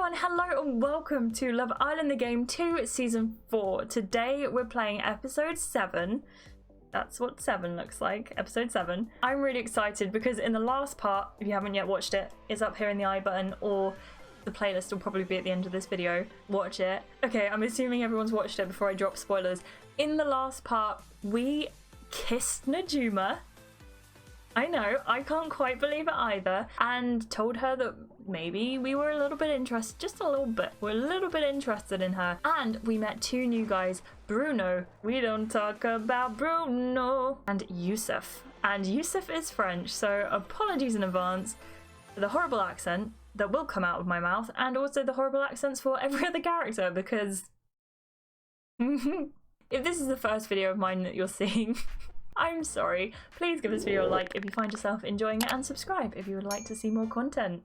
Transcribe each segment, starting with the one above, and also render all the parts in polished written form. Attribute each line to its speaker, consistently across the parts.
Speaker 1: everyone, hello and welcome to Love Island the Game 2 Season 4. Today we're playing episode 7. That's what 7 looks like, episode 7. I'm really excited because in the last part, if you haven't yet watched it, it's up here in the I button, or the playlist will probably be at the end of this video. Watch it. Okay, I'm assuming everyone's watched it before I drop spoilers. In the last part, we kissed Najuma. I know, I can't quite believe it either, and told her that maybe we were a little bit interested, just a little bit. We're a little bit interested in her. And we met two new guys, Bruno. We don't talk about Bruno. And Youcef. And Youcef is French, so apologies in advance for the horrible accent that will come out of my mouth, and also the horrible accents for every other character, because if this is the first video of mine that you're seeing, I'm sorry. Please give this video a like if you find yourself enjoying it, and subscribe if you would like to see more content.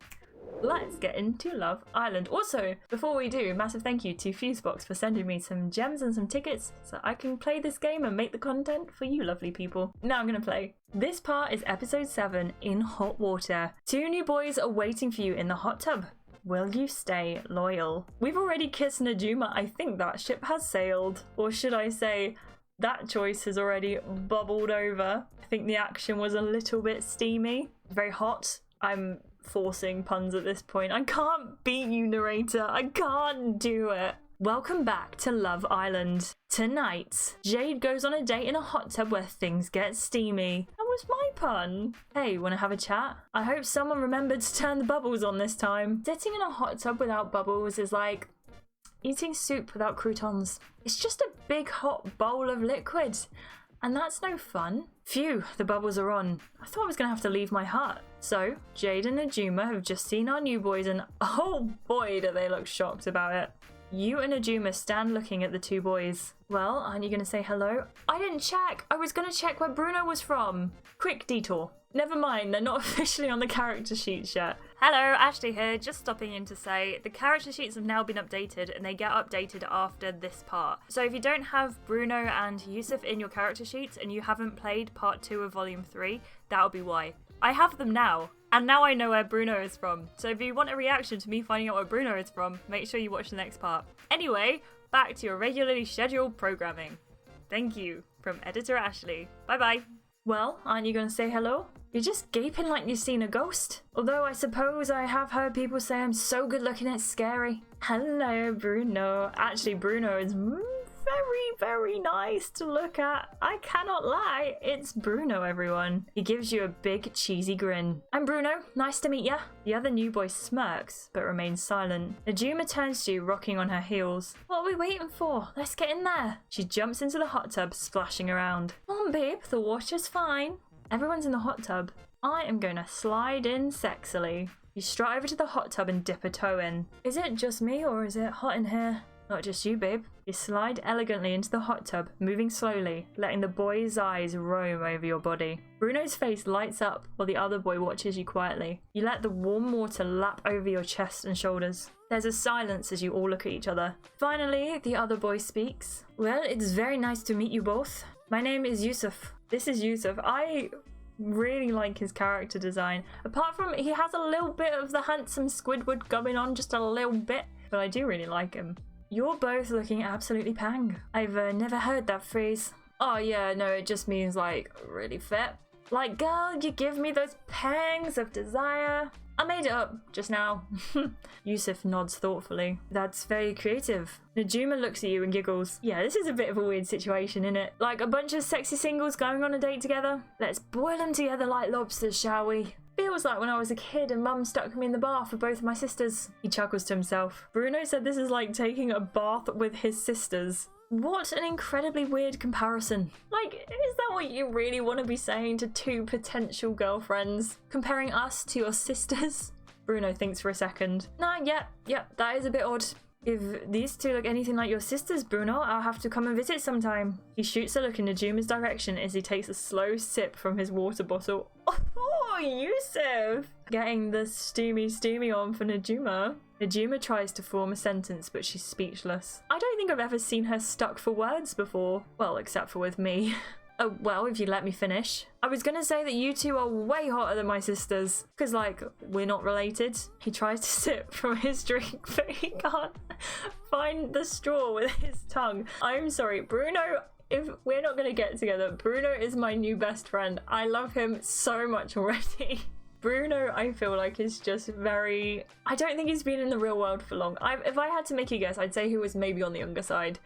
Speaker 1: Let's get into Love Island. Also, before we do, massive thank you to Fusebox for sending me some gems and some tickets so I can play this game and make the content for you lovely people. Now I'm gonna play. This part is episode 7 in hot water. Two new boys are waiting for you in the hot tub. Will you stay loyal? We've already kissed Najuma. I think that ship has sailed. Or should I say, that choice has already bubbled over. I think the action was a little bit steamy. Very hot. I'm forcing puns at this point. I can't beat you, narrator. I can't do it. Welcome back to Love Island. Tonight, Jade goes on a date in a hot tub where things get steamy. That was my pun. Hey, wanna have a chat? I hope someone remembered to turn the bubbles on this time. Sitting in a hot tub without bubbles is like eating soup without croutons. It's just a big hot bowl of liquid, and that's no fun. Phew, the bubbles are on. I thought I was gonna have to leave my hut. So, Jade and Najuma have just seen our new boys, and oh boy do they look shocked about it. You and Najuma stand looking at the two boys. Well, aren't you gonna say hello? I didn't check. I was gonna check where Bruno was from. Quick detour. Never mind, they're not officially on the character sheets yet. Hello, Ashleigh here, just stopping in to say the character sheets have now been updated, and they get updated after this part. So if you don't have Bruno and Youcef in your character sheets and you haven't played part 2 of volume 3, that'll be why. I have them now, and now I know where Bruno is from. So if you want a reaction to me finding out where Bruno is from, make sure you watch the next part. Anyway, back to your regularly scheduled programming. Thank you, from Editor Ashleigh. Bye bye. Well, aren't you gonna say hello? You're just gaping like you've seen a ghost. Although I suppose I have heard people say I'm so good looking it's scary. Hello, Bruno. Actually, Bruno is very nice to look at. I cannot lie. It's Bruno, everyone. He gives you a big cheesy grin. I'm Bruno. Nice to meet ya. The other new boy smirks, but remains silent. Najuma turns to you, rocking on her heels. What are we waiting for? Let's get in there. She jumps into the hot tub, splashing around. Come on, babe. The water's fine. Everyone's in the hot tub. I am going to slide in sexily. You strut over to the hot tub and dip a toe in. Is it just me, or is it hot in here? Not just you, babe. You slide elegantly into the hot tub, moving slowly, letting the boy's eyes roam over your body. Bruno's face lights up while the other boy watches you quietly. You let the warm water lap over your chest and shoulders. There's a silence as you all look at each other. Finally, the other boy speaks. Well, it's very nice to meet you both. My name is Youcef. This is Youcef. I really like his character design. Apart from he has a little bit of the handsome Squidward going on, just a little bit, but I do really like him. You're both looking absolutely pang. I've never heard that phrase. Oh yeah, no, it just means like really fit. Like, girl, you give me those pangs of desire. I made it up just now. Youcef nods thoughtfully. That's very creative. Najuma looks at you and giggles. Yeah, this is a bit of a weird situation, isn't it? Like a bunch of sexy singles going on a date together. Let's boil them together like lobsters, shall we? Feels like when I was a kid and mum stuck me in the bath with both of my sisters. He chuckles to himself. Bruno said this is like taking a bath with his sisters. What an incredibly weird comparison. Like, is that what you really want to be saying to two potential girlfriends? Comparing us to your sisters? Bruno thinks for a second. Nah, yeah, that is a bit odd. If these two look anything like your sisters, Bruno, I'll have to come and visit sometime. He shoots a look in Najuma's direction as he takes a slow sip from his water bottle. Oh, Youcef! Getting the steamy on for Najuma. Najuma tries to form a sentence, but she's speechless. I don't think I've ever seen her stuck for words before. Well, except for with me. Oh, well, if you let me finish. I was gonna say that you two are way hotter than my sisters. Because, like, we're not related. He tries to sip from his drink, but he can't find the straw with his tongue. I'm sorry, Bruno, if we're not gonna get together, Bruno is my new best friend. I love him so much already. Bruno, I feel like, is just very... I don't think he's been in the real world for long. If I had to make a guess, I'd say he was maybe on the younger side.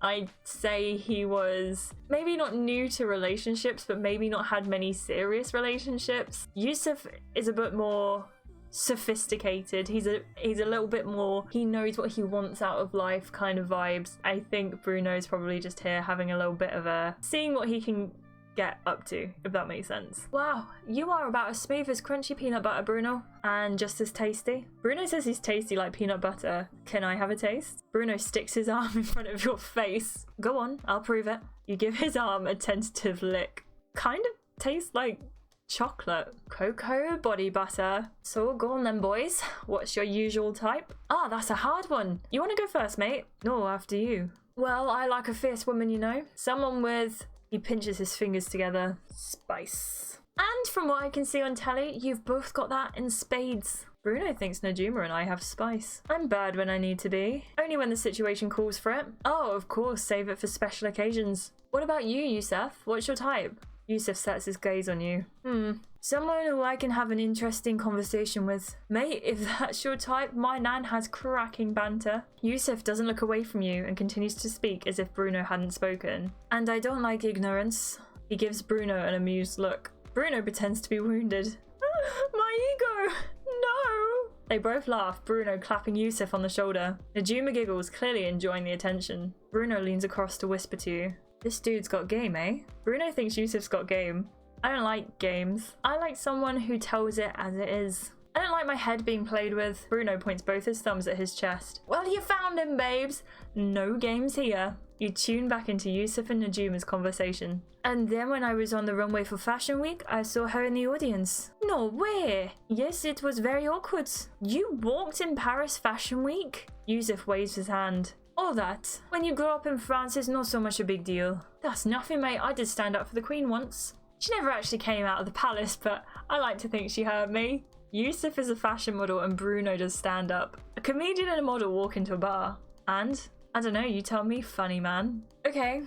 Speaker 1: I'd say he was maybe not new to relationships, but maybe not had many serious relationships. Youcef is a bit more sophisticated. He's a little bit more, he knows what he wants out of life kind of vibes. I think Bruno's probably just here having a little bit of a seeing what he can get up to, if that makes sense. Wow, you are about as smooth as crunchy peanut butter, Bruno, and just as tasty. Bruno says he's tasty like peanut butter. Can I have a taste? Bruno sticks his arm in front of your face. Go on, I'll prove it. You give his arm a tentative lick. Kind of tastes like chocolate. Cocoa body butter. So go on then, boys. What's your usual type? Ah, that's a hard one. You want to go first, mate? No, after you. Well, I like a fierce woman, you know. Someone with... He pinches his fingers together. Spice. And from what I can see on telly, you've both got that in spades. Bruno thinks Najuma and I have spice. I'm bad when I need to be. Only when the situation calls for it. Oh, of course, save it for special occasions. What about you, Youcef? What's your type? Youcef sets his gaze on you. Someone who I can have an interesting conversation with. Mate, if that's your type, my nan has cracking banter. Youcef doesn't look away from you and continues to speak as if Bruno hadn't spoken. And I don't like ignorance. He gives Bruno an amused look. Bruno pretends to be wounded. My ego! No! They both laugh, Bruno clapping Youcef on the shoulder. Najuma giggles, clearly enjoying the attention. Bruno leans across to whisper to you. This dude's got game, eh? Bruno thinks Youcef's got game. I don't like games. I like someone who tells it as it is. I don't like my head being played with. Bruno points both his thumbs at his chest. Well, you found him, babes. No games here. You tune back into Youcef and Najuma's conversation. And then when I was on the runway for Fashion Week, I saw her in the audience. No way! Yes, it was very awkward. You walked in Paris Fashion Week? Youcef waves his hand. All that. When you grow up in France, it's not so much a big deal. That's nothing, mate. I did stand up for the Queen once. She never actually came out of the palace, but I like to think she heard me. Youcef is a fashion model and Bruno does stand up. A comedian and a model walk into a bar. And? I don't know, you tell me, funny man. Okay.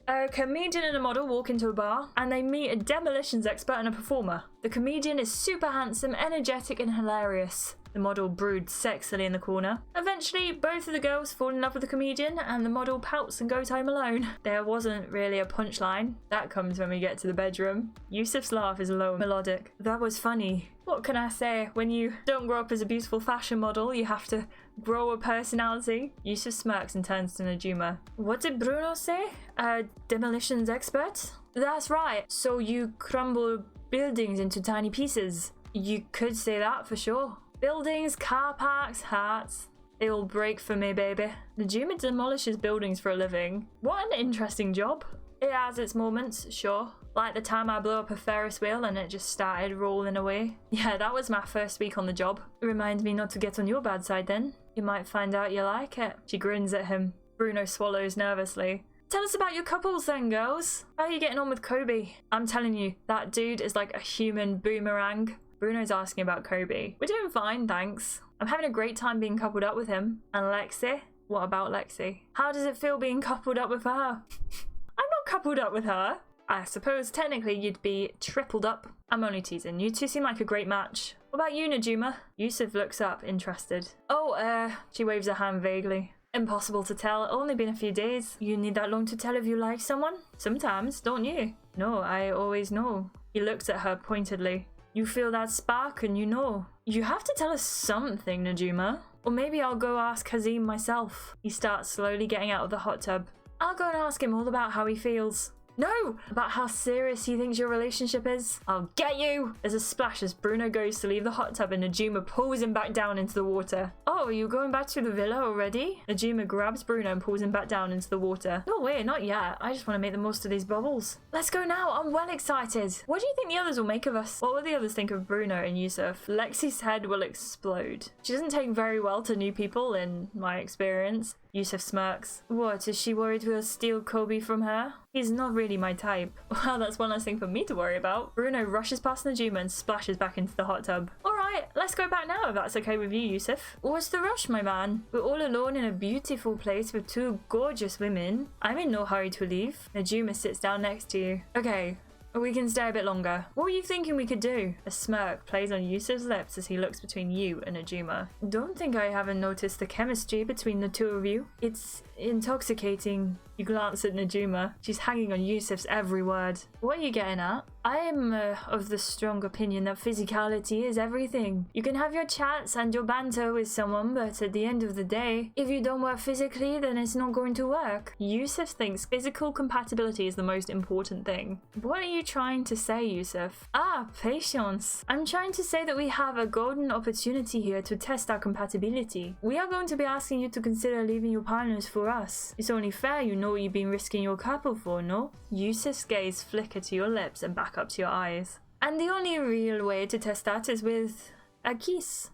Speaker 1: A comedian and a model walk into a bar and they meet a demolitions expert and a performer. The comedian is super handsome, energetic and hilarious. The model broods sexily in the corner. Eventually, both of the girls fall in love with the comedian and the model pouts and goes home alone. There wasn't really a punchline. That comes when we get to the bedroom. Youcef's laugh is low and melodic. That was funny. What can I say? When you don't grow up as a beautiful fashion model, you have to grow a personality. Youcef smirks and turns to Najuma. What did Bruno say? A demolitions expert? That's right. So you crumble buildings into tiny pieces. You could say that for sure. Buildings, car parks, hearts. They all break for me, baby. Najuma demolishes buildings for a living. What an interesting job. It has its moments, sure. Like the time I blew up a Ferris wheel and it just started rolling away. Yeah, that was my first week on the job. Reminds me not to get on your bad side then. You might find out you like it. She grins at him. Bruno swallows nervously. Tell us about your couples then, girls. How are you getting on with Kobi? I'm telling you, that dude is like a human boomerang. Bruno's asking about Kobi. We're doing fine, thanks. I'm having a great time being coupled up with him. And Lexi? What about Lexi? How does it feel being coupled up with her? I'm not coupled up with her. I suppose technically you'd be tripled up. I'm only teasing. You two seem like a great match. What about you, Najuma? Youcef looks up, interested. Oh, she waves her hand vaguely. Impossible to tell. Only been a few days. You need that long to tell if you like someone? Sometimes, don't you? No, I always know. He looks at her pointedly. You feel that spark and you know. You have to tell us something, Najuma. Or maybe I'll go ask Hazim myself. He starts slowly getting out of the hot tub. I'll go and ask him all about how he feels. No! About how serious he thinks your relationship is. I'll get you! There's a splash as Bruno goes to leave the hot tub and Najuma pulls him back down into the water. Oh, are you going back to the villa already? Najuma grabs Bruno and pulls him back down into the water. No way, not yet. I just want to make the most of these bubbles. Let's go now, I'm well excited. What do you think the others will make of us? What will the others think of Bruno and Youcef? Lexi's head will explode. She doesn't take very well to new people in my experience. Youcef smirks. What, is she worried we'll steal Kobi from her? He's not really my type. Well, that's one less thing for me to worry about. Bruno rushes past Najuma and splashes back into the hot tub. Alright, let's go back now if that's okay with you, Youcef. What's the rush, my man? We're all alone in a beautiful place with two gorgeous women. I'm in no hurry to leave. Najuma sits down next to you. Okay. We can stay a bit longer. What were you thinking we could do? A smirk plays on Youcef's lips as he looks between you and Najuma. Don't think I haven't noticed the chemistry between the two of you. It's intoxicating. You glance at Najuma. She's hanging on Youcef's every word. What are you getting at? I am of the strong opinion that physicality is everything. You can have your chats and your banter with someone, but at the end of the day, if you don't work physically, then it's not going to work. Youcef thinks physical compatibility is the most important thing. What are you trying to say, Youcef? Ah, patience. I'm trying to say that we have a golden opportunity here to test our compatibility. We are going to be asking you to consider leaving your partners for us. It's only fair you know what you've been risking your couple for, no? Youcef's gaze flicker to your lips and back up to your eyes. And the only real way to test that is with a kiss.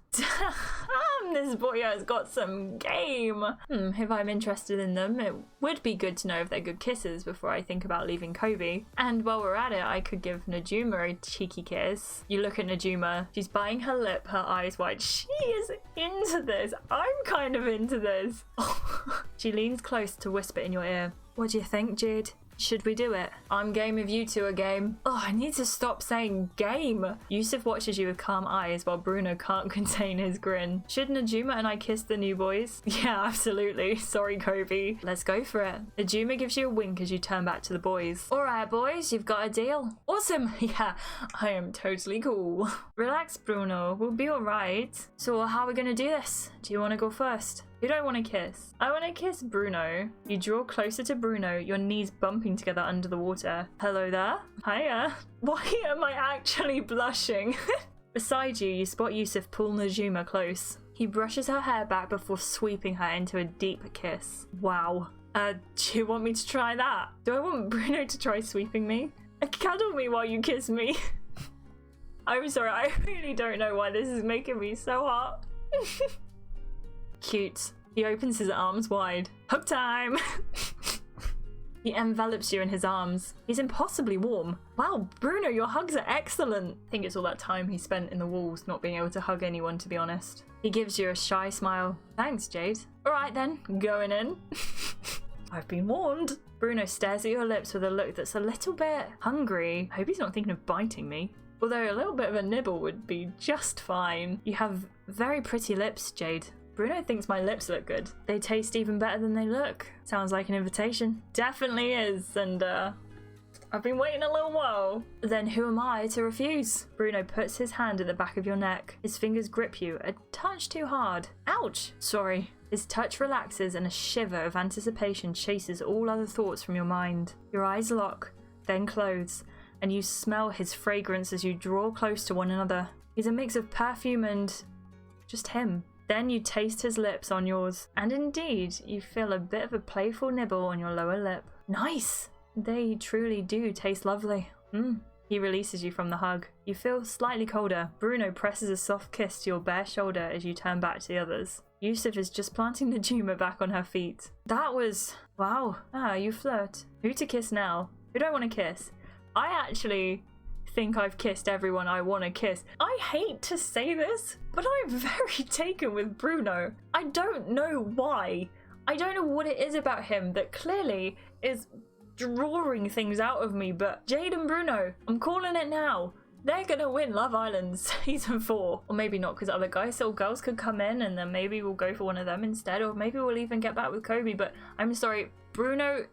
Speaker 1: This boy has got some game. If I'm interested in them, it would be good to know if they're good kisses before I think about leaving Kobi. And while we're at it, I could give Najuma a cheeky kiss. You look at Najuma. She's biting her lip, her eyes wide. She is into this. I'm kind of into this. She leans close to whisper in your ear. What do you think, Jade? Should we do it? I'm game if you two are game. Oh, I need to stop saying game. Youcef watches you with calm eyes while Bruno can't contain his grin. Should Najuma and I kiss the new boys? Yeah, absolutely. Sorry, Kobi. Let's go for it. Najuma gives you a wink as you turn back to the boys. All right, boys, you've got a deal. Awesome. Yeah, I am totally cool. Relax, Bruno. We'll be all right. So how are we going to do this? Do you want to go first? Who do I want to kiss? I want to kiss Bruno. You draw closer to Bruno, your knees bumping together under the water. Hello there. Hiya. Why am I actually blushing? Beside you, you spot Youcef pull Najuma close. He brushes her hair back before sweeping her into a deep kiss. Wow. Do you want me to try that? Do I want Bruno to try sweeping me? Cuddle me while you kiss me. I'm sorry, I really don't know why this is making me so hot. Cute. He opens his arms wide. Hug time! He envelops you in his arms. He's impossibly warm. Wow, Bruno, your hugs are excellent. I think it's all that time he spent in the walls not being able to hug anyone, to be honest. He gives you a shy smile. Thanks, Jade. Alright then, going in. I've been warned. Bruno stares at your lips with a look that's a little bit hungry. I hope he's not thinking of biting me. Although a little bit of a nibble would be just fine. You have very pretty lips, Jade. Bruno thinks my lips look good. They taste even better than they look. Sounds like an invitation. Definitely is, and I've been waiting a little while. Then who am I to refuse? Bruno puts his hand at the back of your neck. His fingers grip you a touch too hard. Ouch! Sorry. His touch relaxes and a shiver of anticipation chases all other thoughts from your mind. Your eyes lock, then close, and you smell his fragrance as you draw close to one another. He's a mix of perfume and just him. Then you taste his lips on yours, and indeed, you feel a bit of a playful nibble on your lower lip. Nice! They truly do taste lovely. He releases you from the hug. You feel slightly colder. Bruno presses a soft kiss to your bare shoulder as you turn back to the others. Youcef is just planting Najuma back on her feet. That was... wow. Ah, you flirt. Who to kiss now? Who do I want to kiss? I actually think I've kissed everyone I want to kiss. I hate to say this, but I'm very taken with Bruno. I don't know why. I don't know what it is about him that clearly is drawing things out of me, but Jade and Bruno, I'm calling it now. They're gonna win Love Island season 4. Or maybe not, because other guys or girls could come in and then maybe we'll go for one of them instead, or maybe we'll even get back with Kobi, but I'm sorry, Bruno,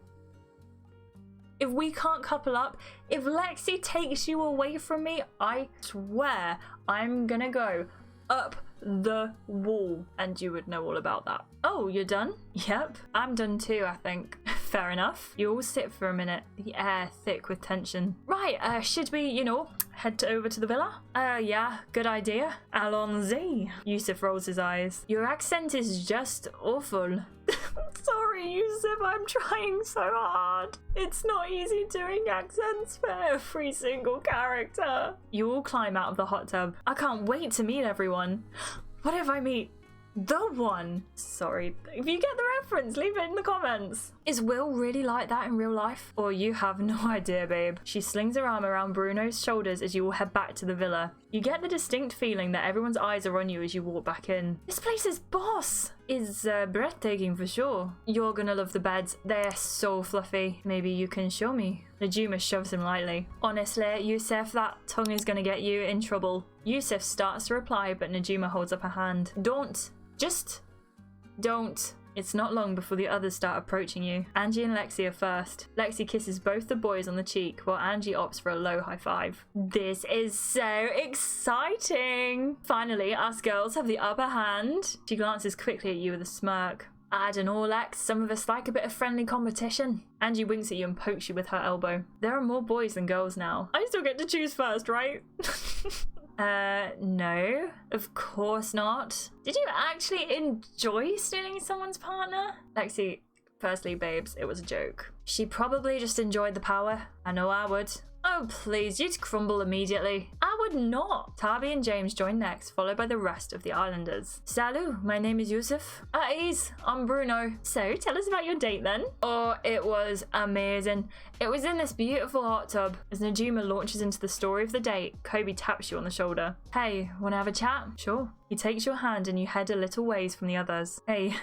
Speaker 1: if we can't couple up, if Lexi takes you away from me, I swear I'm gonna go up the wall, and you would know all about that. Oh, you're done? Yep, I'm done too, I think. Fair enough. You all sit for a minute, the air thick with tension. Right, should we, head over to the villa? Yeah, good idea. Allons-y. Youcef rolls his eyes. Your accent is just awful. Sorry, Youcef, I'm trying so hard. It's not easy doing accents for every single character. You all climb out of the hot tub. I can't wait to meet everyone. What if I meet The one. Sorry. If you get the reference, leave it in the comments. Is Will really like that in real life? Or you have no idea, babe. She slings her arm around Bruno's shoulders as you all head back to the villa. You get the distinct feeling that everyone's eyes are on you as you walk back in. This place is boss. Is breathtaking for sure. You're gonna love the beds. They're so fluffy. Maybe you can show me. Najuma shoves him lightly. Honestly, Youcef, that tongue is gonna get you in trouble. Youcef starts to reply, but Najuma holds up a hand. Don't. Just don't. It's not long before the others start approaching you. Angie and Lexi are first. Lexi kisses both the boys on the cheek while Angie opts for a low high five. This is so exciting. Finally, us girls have the upper hand. She glances quickly at you with a smirk. I don't know, Lex. Some of us like a bit of friendly competition. Angie winks at you and pokes you with her elbow. There are more boys than girls now. I still get to choose first, right? No, of course not. Did you actually enjoy stealing someone's partner? Lexi, firstly, babes, it was a joke. She probably just enjoyed the power. I know I would. Oh, please, you'd crumble immediately. I would not. Tabi and James join next, followed by the rest of the islanders. Salut, my name is Youcef. At ease, I'm Bruno. So, tell us about your date then. Oh, it was amazing. It was in this beautiful hot tub. As Najuma launches into the story of the date, Kobi taps you on the shoulder. Hey, wanna have a chat? Sure. He takes your hand and you head a little ways from the others. Hey.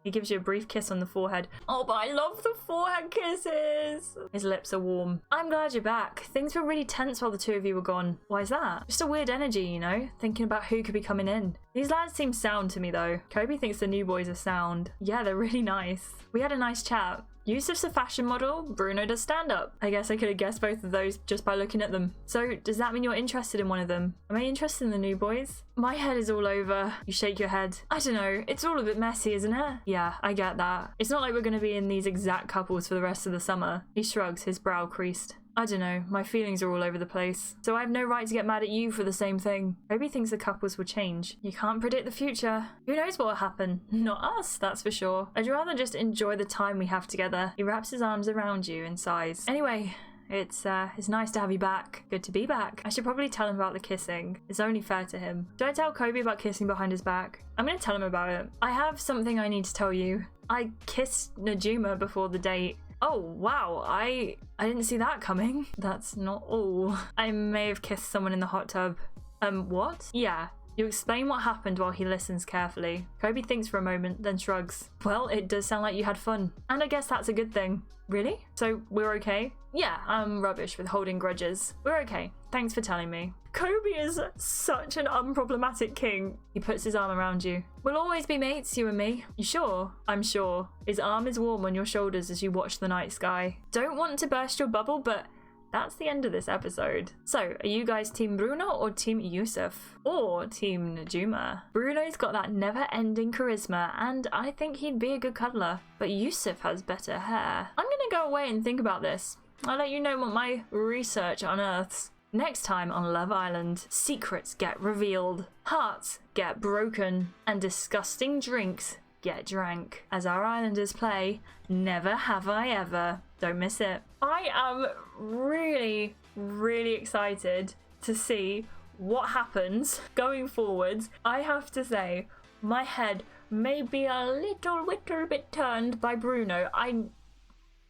Speaker 1: He gives you a brief kiss on the forehead. Oh, but I love the forehead kisses. His lips are warm. I'm glad you're back. Things were really tense while the two of you were gone. Why is that? Just a weird energy, you know? Thinking about who could be coming in. These lads seem sound to me, though. Kobi thinks the new boys are sound. Yeah, they're really nice. We had a nice chat. Youcef's a fashion model, Bruno does stand-up. I guess I could have guessed both of those just by looking at them. So, does that mean you're interested in one of them? Am I interested in the new boys? My head is all over. You shake your head. I don't know, it's all a bit messy, isn't it? Yeah, I get that. It's not like we're gonna be in these exact couples for the rest of the summer. He shrugs, his brow creased. I don't know, my feelings are all over the place. So I have no right to get mad at you for the same thing. Kobi thinks the couples will change. You can't predict the future. Who knows what will happen? Not us, that's for sure. I'd rather just enjoy the time we have together. He wraps his arms around you and sighs. Anyway, it's nice to have you back. Good to be back. I should probably tell him about the kissing. It's only fair to him. Should I tell Kobi about kissing behind his back? I'm gonna tell him about it. I have something I need to tell you. I kissed Najuma before the date. Oh, wow, I didn't see that coming. That's not all. I may have kissed someone in the hot tub. What? Yeah. You explain what happened while he listens carefully. Kobi thinks for a moment, then shrugs. Well, it does sound like you had fun. And I guess that's a good thing. Really? So, we're okay? Yeah, I'm rubbish with holding grudges. We're okay. Thanks for telling me. Kobi is such an unproblematic king. He puts his arm around you. We'll always be mates, you and me. You sure? I'm sure. His arm is warm on your shoulders as you watch the night sky. Don't want to burst your bubble, but that's the end of this episode. So, are you guys Team Bruno or Team Youcef? Or Team Najuma? Bruno's got that never-ending charisma, and I think he'd be a good cuddler. But Youcef has better hair. I'm gonna go away and think about this. I'll let you know what my research unearths. Next time on Love Island, secrets get revealed, hearts get broken, and disgusting drinks get drank. As our islanders play Never Have I Ever. Don't miss it. I am really, really excited to see what happens going forwards. I have to say, my head may be a little bit turned by Bruno.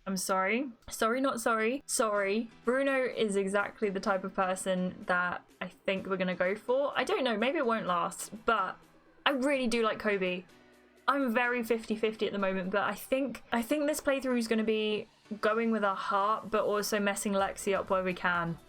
Speaker 1: I'm sorry. Sorry, not sorry. Sorry. Bruno is exactly the type of person that I think we're gonna go for. I don't know, maybe it won't last, but I really do like Kobi. I'm very 50-50 at the moment, but I think this playthrough is gonna be going with our heart, but also messing Lexi up where we can.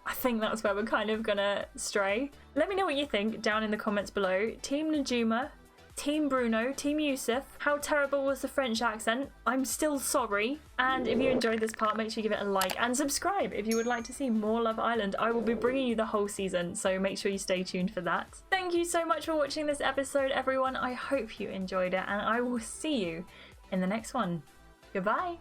Speaker 1: I think that's where we're kind of gonna stray. Let me know what you think down in the comments below. Team Najuma, Team Bruno, Team Youcef. How terrible was the French accent? I'm still sorry. And if you enjoyed this part, make sure you give it a like and subscribe if you would like to see more Love Island. I will be bringing you the whole season, so make sure you stay tuned for that. Thank you so much for watching this episode, everyone. I hope you enjoyed it, and I will see you in the next one. Goodbye.